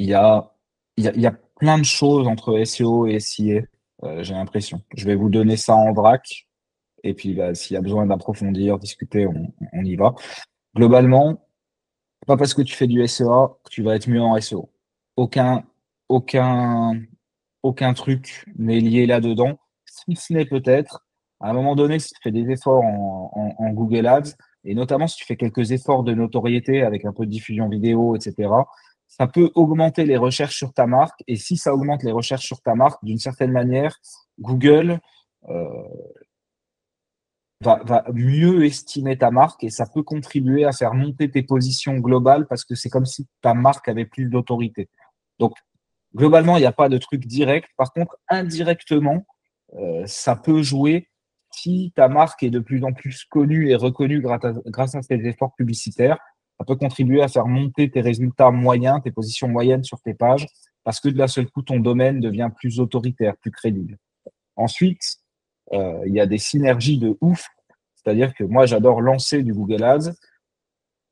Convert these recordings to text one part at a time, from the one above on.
Il y a, il y a plein de choses entre SEO et SIA, j'ai l'impression. Je vais vous donner ça en vrac. Et puis, bah, s'il y a besoin d'approfondir, discuter, on y va. Globalement, pas parce que tu fais du SEA que tu vas être mieux en SEO. Aucun, aucun, aucun truc n'est lié là-dedans. Si ce n'est peut-être, à un moment donné, si tu fais des efforts en Google Ads, et notamment si tu fais quelques efforts de notoriété avec un peu de diffusion vidéo, etc., ça peut augmenter les recherches sur ta marque. Et si ça augmente les recherches sur ta marque, d'une certaine manière, Google euh, va mieux estimer ta marque et ça peut contribuer à faire monter tes positions globales parce que c'est comme si ta marque avait plus d'autorité. Donc, globalement, il n'y a pas de truc direct. Par contre, indirectement, ça peut jouer si ta marque est de plus en plus connue et reconnue grâce à tes efforts publicitaires. Ça peut contribuer à faire monter tes résultats moyens, tes positions moyennes sur tes pages, parce que d'un seul coup, ton domaine devient plus autoritaire, plus crédible. Ensuite, il y a des synergies de ouf. C'est-à-dire que moi, j'adore lancer du Google Ads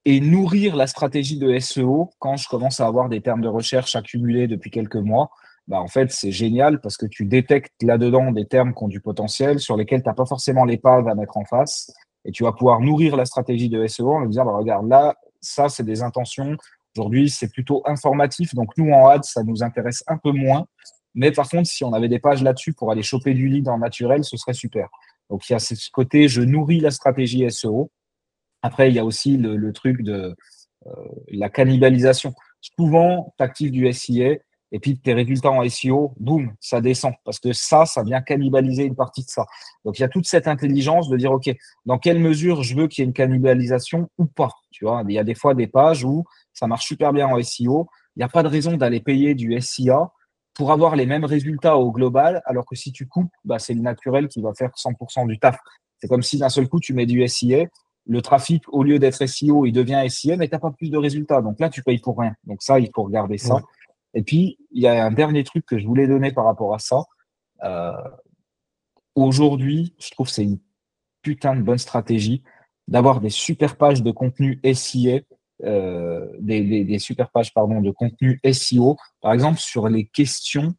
et nourrir la stratégie de SEO quand je commence à avoir des termes de recherche accumulés depuis quelques mois. Bah, en fait, c'est génial parce que tu détectes là-dedans des termes qui ont du potentiel, sur lesquels tu n'as pas forcément les pages à mettre en face. Et tu vas pouvoir nourrir la stratégie de SEO en lui disant, bah, regarde, là, ça, c'est des intentions. Aujourd'hui, c'est plutôt informatif. Donc, nous, en ads, ça nous intéresse un peu moins. Mais par contre, si on avait des pages là-dessus pour aller choper du lead en naturel, ce serait super. Donc, il y a ce côté, je nourris la stratégie SEO. Après, il y a aussi le truc de la cannibalisation. Souvent, tu actives du SIA et puis tes résultats en SEO, boum, ça descend. Parce que ça vient cannibaliser une partie de ça. Donc, il y a toute cette intelligence de dire, OK, dans quelle mesure je veux qu'il y ait une cannibalisation ou pas. Tu vois, il y a des fois des pages où ça marche super bien en SEO. Il n'y a pas de raison d'aller payer du SIA pour avoir les mêmes résultats au global, alors que si tu coupes, bah, c'est le naturel qui va faire 100% du taf. C'est comme si d'un seul coup, tu mets du SIA, le trafic, au lieu d'être SEO, il devient SIA, mais tu n'as pas plus de résultats. Donc là, tu payes pour rien. Donc ça, il faut regarder ça. Ouais. Et puis, il y a un dernier truc que je voulais donner par rapport à ça. Euh, Aujourd'hui, je trouve que c'est une putain de bonne stratégie d'avoir des super pages de contenu SIA, des super pages pardon, de contenu SEO, par exemple sur les questions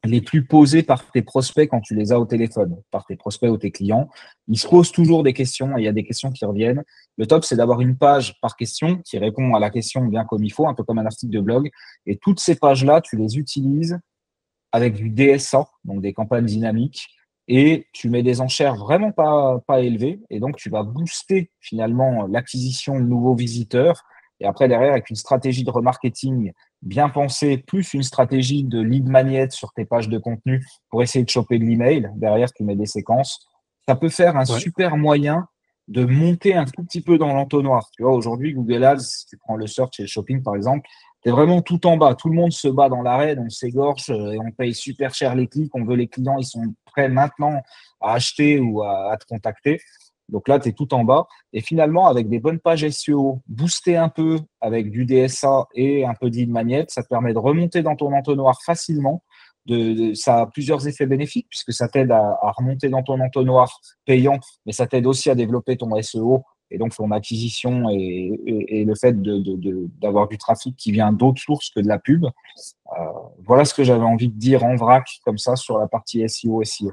les plus posées par tes prospects quand tu les as au téléphone, par tes prospects ou tes clients. Ils se posent toujours des questions et il y a des questions qui reviennent. Le top, c'est d'avoir une page par question qui répond à la question bien comme il faut, un peu comme un article de blog. Et toutes ces pages-là, tu les utilises avec du DSA, donc des campagnes dynamiques, et tu mets des enchères vraiment pas élevées. Et donc, tu vas booster finalement l'acquisition de nouveaux visiteurs. Et après, derrière, avec une stratégie de remarketing bien pensée, plus une stratégie de lead magnet sur tes pages de contenu pour essayer de choper de l'email. Derrière, tu mets des séquences. Ça peut faire un Ouais. super moyen de monter un tout petit peu dans l'entonnoir. Tu vois, aujourd'hui, Google Ads, si tu prends le search et le shopping, par exemple, c'est vraiment tout en bas. Tout le monde se bat dans l'arène, on s'égorge et on paye super cher les clics. On veut les clients, ils sont prêts maintenant à acheter ou à te contacter. Donc là, tu es tout en bas. Et finalement, avec des bonnes pages SEO, boostées un peu avec du DSA et un peu d'lead magnet, ça te permet de remonter dans ton entonnoir facilement. Ça a plusieurs effets bénéfiques puisque ça t'aide à remonter dans ton entonnoir payant, mais ça t'aide aussi à développer ton SEO et donc son acquisition et le fait d'avoir du trafic qui vient d'autres sources que de la pub. Voilà ce que j'avais envie de dire en vrac comme ça sur la partie SEO, SEO.